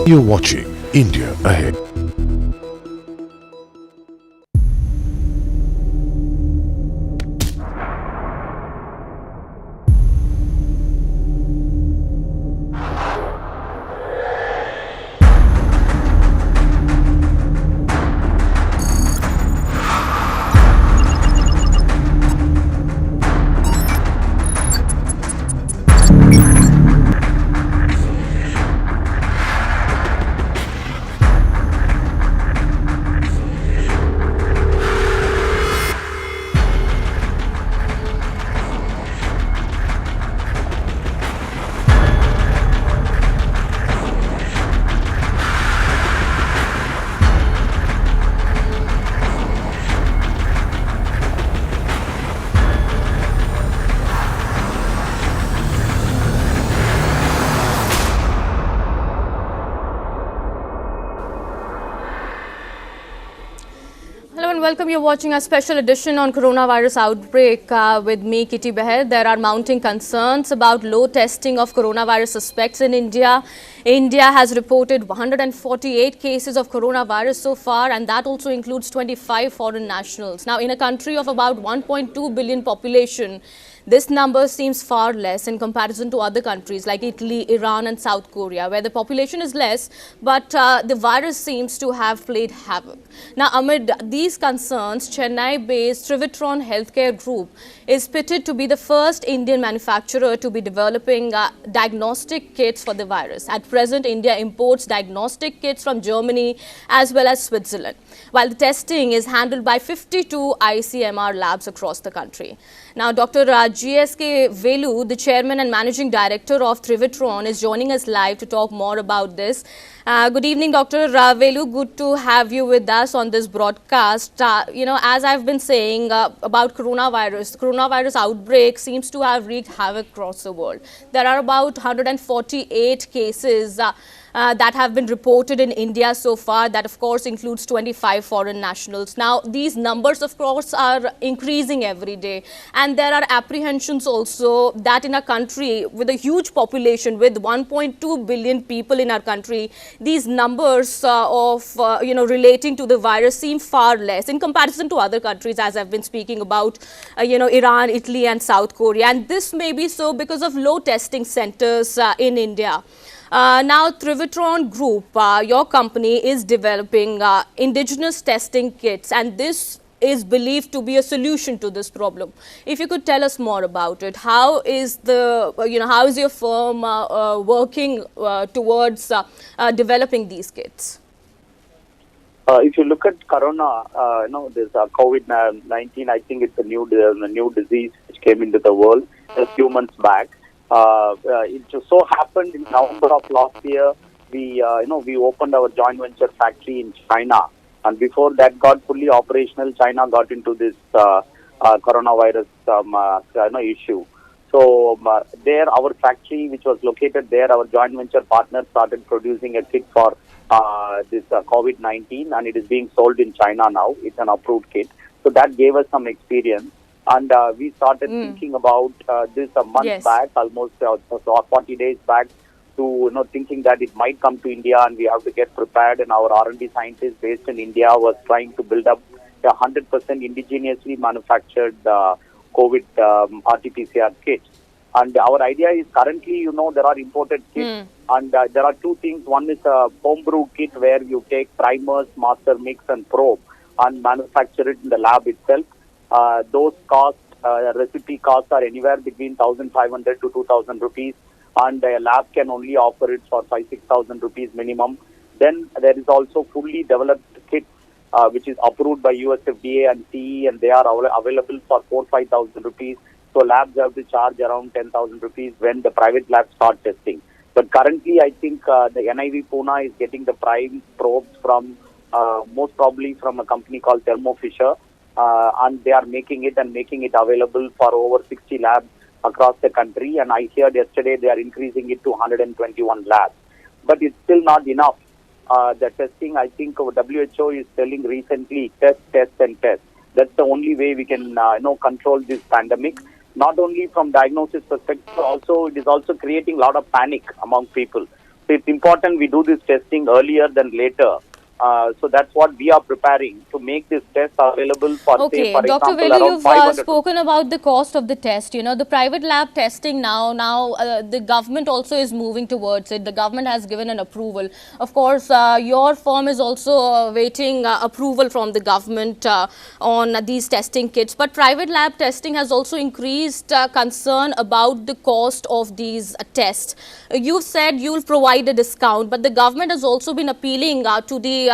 You're watching India Ahead. Hello and welcome. You're watching a special edition on coronavirus outbreak with me, Kitty Beher. There are mounting concerns about low testing of coronavirus suspects in India. India has reported 148 cases of coronavirus so far, and that also includes 25 foreign nationals. Now, in a country of about 1.2 billion population, this number seems far less in comparison to other countries like Italy, Iran and South Korea, where the population is less, but the virus seems to have played havoc. Now, amid these concerns, Chennai-based Trivitron healthcare group is pitted to be the first Indian manufacturer to be developing diagnostic kits for the virus. At present, India imports diagnostic kits from Germany as well as Switzerland, while the testing is handled by 52 ICMR labs across the country. Now, Dr. GSK Velu, the chairman and managing director of Trivitron, is joining us live to talk more about this. Good evening, Dr. Velu. Good to have you with us on this broadcast. As I've been saying about coronavirus, the coronavirus outbreak seems to have wreaked havoc across the world. There are about 148 cases that have been reported in India so far. That, of course, includes 25 foreign nationals. Now, these numbers, of course, are increasing every day. And there are apprehensions also that in a country with a huge population, with 1.2 billion people in our country, these numbers relating to the virus seem far less in comparison to other countries, as I've been speaking about, Iran, Italy and South Korea. And this may be so because of low testing centers in India. Now, Trivitron Group, your company, is developing indigenous testing kits, and this is believed to be a solution to this problem. If you could tell us more about it, how is your firm working towards developing these kits? If you look at corona, there's COVID-19. I think it's a new disease which came into the world a few months back. It just so happened in November of last year, we opened our joint venture factory in China, and before that got fully operational, China got into this coronavirus issue. So there, our factory, which was located there, our joint venture partner started producing a kit for this COVID-19, and it is being sold in China now. It's an approved kit. So that gave us some experience. And we started thinking about this a month back, almost 40 days back, to thinking that it might come to India and we have to get prepared. And our R&D scientists based in India was trying to build up a 100% indigenously manufactured COVID RT-PCR kits. And our idea is currently, there are imported kits, and there are two things. One is a homebrew kit where you take primers, master mix and probe and manufacture it in the lab itself. Those costs, recipe costs are anywhere between 1,500 to 2,000 rupees, and a lab can only offer it for 5,000-6,000 rupees minimum. Then there is also fully developed kits which is approved by US FDA and CE, and they are available for 4,000-5,000 rupees. So labs have to charge around 10,000 rupees when the private labs start testing. But currently, I think the NIV Pune is getting the prime probes from most probably from a company called Thermo Fisher. And they are making it available for over 60 labs across the country. And I heard yesterday they are increasing it to 121 labs. But it's still not enough. The testing, I think WHO is telling recently, test. That's the only way we can control this pandemic. Not only from diagnosis perspective, it is also creating a lot of panic among people. So it's important we do this testing earlier than later. So that's what we are preparing to make this test available for, say, Okay, for Dr. example, Velu, around you've 500. spoken about the cost of the test. You know, the private lab testing now the government also is moving towards it. The government has given an approval. Of course, your firm is also waiting approval from the government on these testing kits. But private lab testing has also increased concern about the cost of these tests. You said you'll provide a discount, but the government has also been appealing to the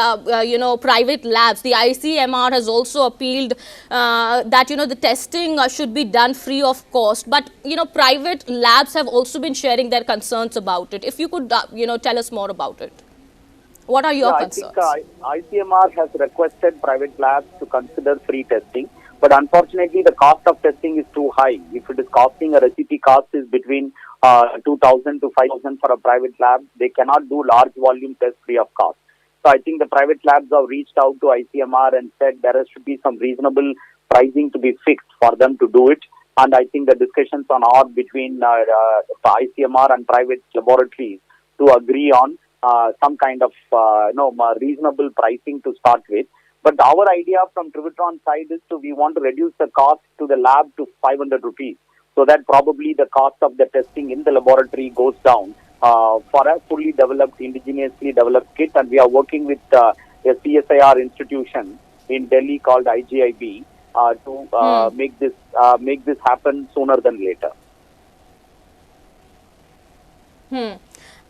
private labs. The ICMR has also appealed that the testing should be done free of cost. But private labs have also been sharing their concerns about it. If you could tell us more about it. What are your concerns? I think ICMR has requested private labs to consider free testing, but unfortunately the cost of testing is too high. If it is costing, a recipe cost is between 2,000 to 5,000 for a private lab, they cannot do large volume tests free of cost. So I think the private labs have reached out to ICMR and said there should be some reasonable pricing to be fixed for them to do it. And I think the discussions are between ICMR and private laboratories to agree on some kind of reasonable pricing to start with. But our idea from Trivitron side is we want to reduce the cost to the lab to 500 rupees, so that probably the cost of the testing in the laboratory goes down for a fully developed, indigenously developed kit. And we are working with a CSIR institution in Delhi called IGIB to make this happen sooner than later.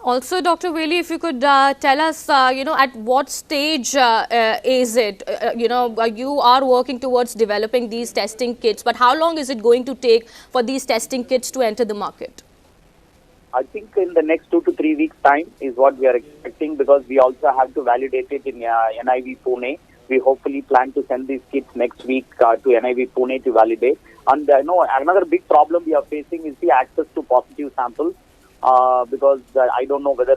Also, Dr. Velu, if you could tell us, at what stage is it? You are working towards developing these testing kits, but how long is it going to take for these testing kits to enter the market? I think in the next 2 to 3 weeks' time is what we are expecting, because we also have to validate it in NIV Pune. We hopefully plan to send these kits next week to NIV Pune to validate. And another big problem we are facing is the access to positive samples. Because I don't know whether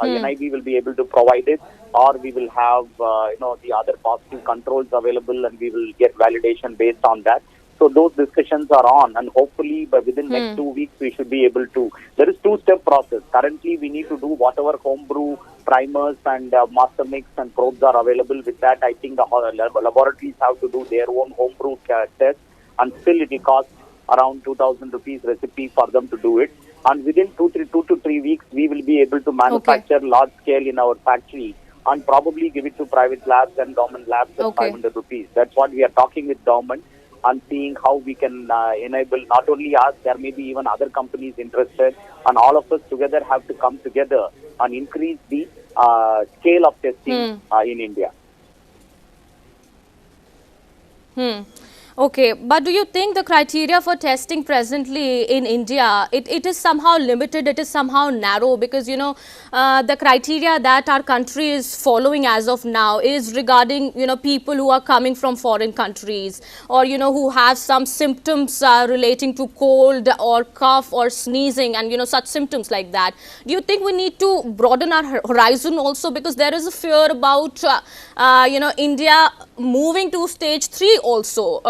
NIV will be able to provide it, or we will have the other positive controls available, and we will get validation based on that. So those discussions are on, and hopefully within next 2 weeks we should be able to. There is two-step process. Currently we need to do whatever homebrew primers and master mix and probes are available. With that, I think the laboratories have to do their own homebrew test, and still it will cost around 2,000 rupees recipe for them to do it. And within 2 to 3 weeks, we will be able to manufacture large scale in our factory and probably give it to private labs and government labs at 500 rupees. That's what we are talking with government and seeing how we can enable not only us, there may be even other companies interested, and all of us together have to come together and increase the scale of testing in India. Okay, but do you think the criteria for testing presently in India, it is somehow limited, it is somehow narrow? Because, the criteria that our country is following as of now is regarding, people who are coming from foreign countries, or, who have some symptoms relating to cold or cough or sneezing and, such symptoms like that. Do you think we need to broaden our horizon also? Because there is a fear about, India moving to stage 3 also.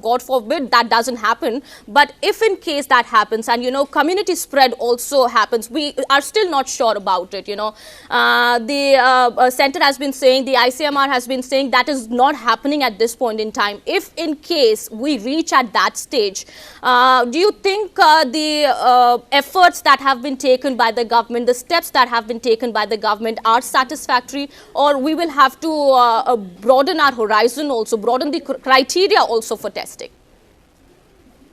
God forbid that doesn't happen, but if in case that happens and community spread also happens, we are still not sure about it. The center has been saying, the ICMR has been saying that is not happening at this point in time. If in case we reach at that stage, do you think the efforts that have been taken by the government, the steps that have been taken by the government are satisfactory, or we will have to broaden our horizon also, broaden the criteria also for testing?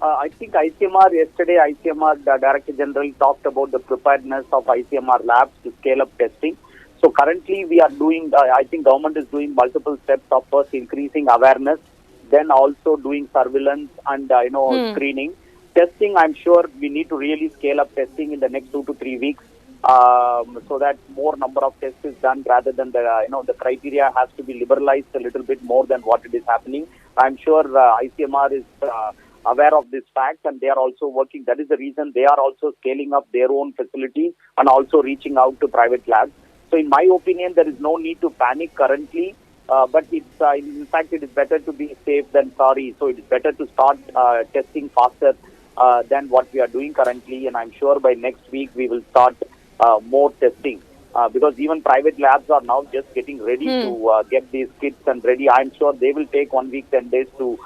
I think yesterday ICMR Director General talked about the preparedness of ICMR labs to scale up testing. So currently we are doing, I think government is doing multiple steps of first increasing awareness, then also doing surveillance and screening. Testing, I'm sure we need to really scale up testing in the next 2 to 3 weeks, so that more number of tests is done, rather than the criteria has to be liberalized a little bit more than what it is happening. I'm sure ICMR is aware of this fact, and they are also working. That is the reason they are also scaling up their own facilities and also reaching out to private labs. So in my opinion, there is no need to panic currently, but it's in fact it is better to be safe than sorry. So it is better to start testing faster than what we are doing currently, and I'm sure by next week we will start more testing. Because even private labs are now just getting ready to get these kits and ready. I'm sure they will take 1 week, 10 days to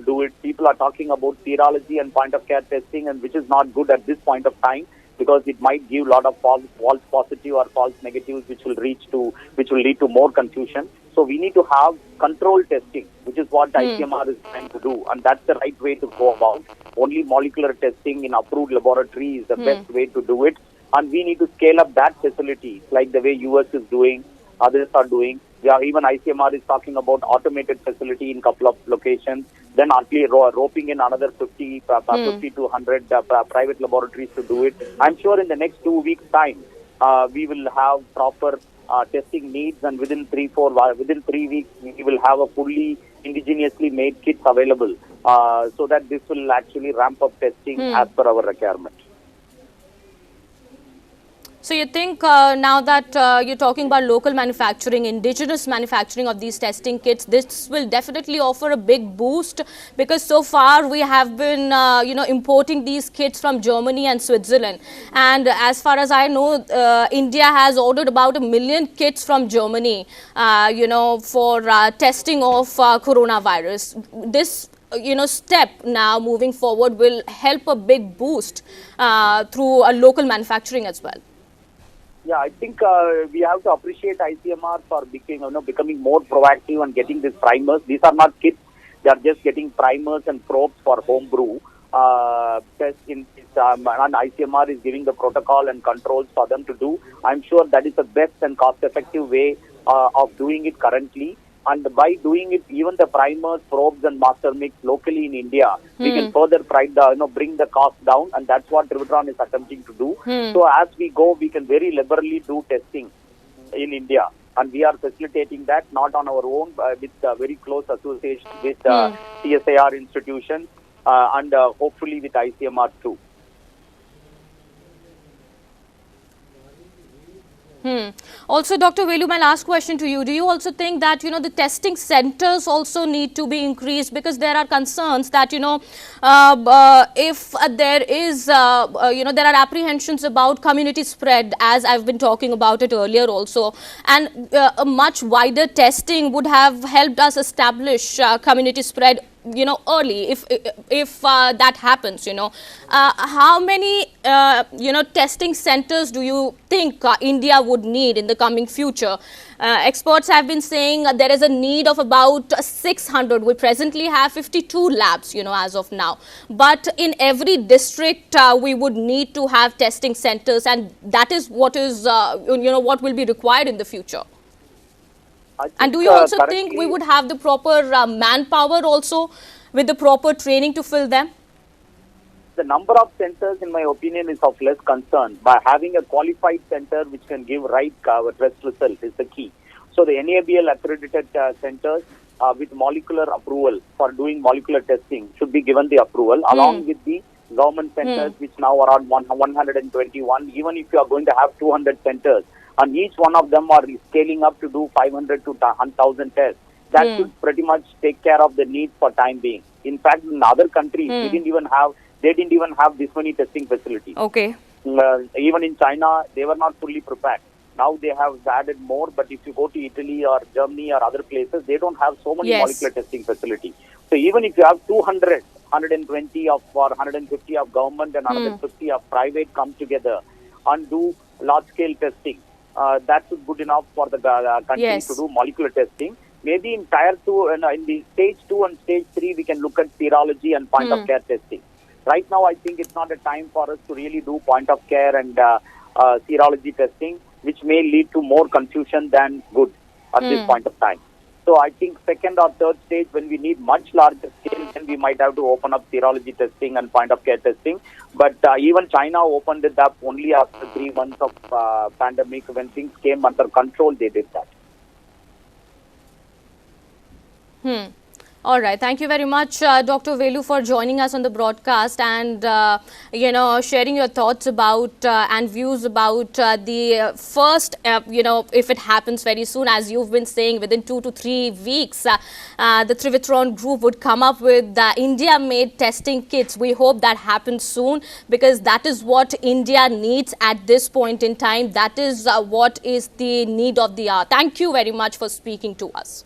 do it. People are talking about serology and point of care testing, and which is not good at this point of time, because it might give a lot of false positive or false negatives, which will lead to more confusion. So we need to have control testing, which is what ICMR is trying to do, and that's the right way to go about. Only molecular testing in approved laboratory is the best way to do it, and we need to scale up that facility, like the way US is doing, others are doing. Even ICMR is talking about automated facility in couple of locations, then actually roping in another 50 to 100 private laboratories to do it. I'm sure in the next 2 weeks' time, we will have proper testing needs, and within 3 weeks, we will have a fully indigenously made kits available, so that this will actually ramp up testing as per our requirement. So you think now that you're talking about local manufacturing, indigenous manufacturing of these testing kits, this will definitely offer a big boost, because so far we have been importing these kits from Germany and Switzerland, and as far as I know, India has ordered about 1 million kits from Germany for testing of coronavirus. This step now moving forward will help a big boost through a local manufacturing as well. Yeah, I think we have to appreciate ICMR for becoming more proactive and getting these primers. These are not kits; they are just getting primers and probes for home brew test. And ICMR is giving the protocol and controls for them to do. I'm sure that is the best and cost-effective way of doing it currently. And by doing it, even the primers, probes, and master mix locally in India, we can further bring the cost down, and that's what Trivitron is attempting to do. So as we go, we can very liberally do testing in India, and we are facilitating that not on our own, with very close association with CSIR institutions, and hopefully with ICMR too. Also, Dr. Velu, my last question to you. Do you also think that, the testing centers also need to be increased? Because there are concerns that, if there is, there are apprehensions about community spread, as I've been talking about it earlier also. And a much wider testing would have helped us establish community spread early, if that happens. How many testing centers do you think India would need in the coming future? Experts have been saying there is a need of about 600. We presently have 52 labs, as of now, but in every district we would need to have testing centers, and that is what is what will be required in the future. And do you also think we would have the proper manpower also, with the proper training to fill them? The number of centers, in my opinion, is of less concern. By having a qualified center which can give right test result is the key. So the NABL accredited centers with molecular approval for doing molecular testing should be given the approval, along with the government centers, which now are around 121. Even if you are going to have 200 centers, and each one of them are scaling up to do 500 to 1,000 tests, that should pretty much take care of the needs for time being. In fact, in other countries, they didn't even have this many testing facilities. Okay. Even in China, they were not fully prepared. Now they have added more, but if you go to Italy or Germany or other places, they don't have so many molecular testing facilities. So even if you have 200, 120 or 150 of government and another 50 of private come together and do large-scale testing, that's good enough for the country to do molecular testing. Maybe in tier 2, in the stage 2 and stage 3, we can look at serology and point of care testing. Right now, I think it's not a time for us to really do point of care and serology testing, which may lead to more confusion than good at this point of time. So I think second or third stage, when we need much larger scale, then we might have to open up serology testing and point of care testing. But even China opened it up only after 3 months of pandemic. When things came under control, they did that. All right. Thank you very much, Dr. Velu, for joining us on the broadcast and, sharing your thoughts about and views about the first, if it happens very soon, as you've been saying, within 2 to 3 weeks, the Trivitron group would come up with India-made testing kits. We hope that happens soon, because that is what India needs at this point in time. That is what is the need of the hour. Thank you very much for speaking to us.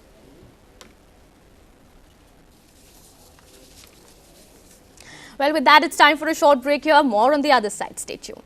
Well, with that, it's time for a short break here. More on the other side. Stay tuned.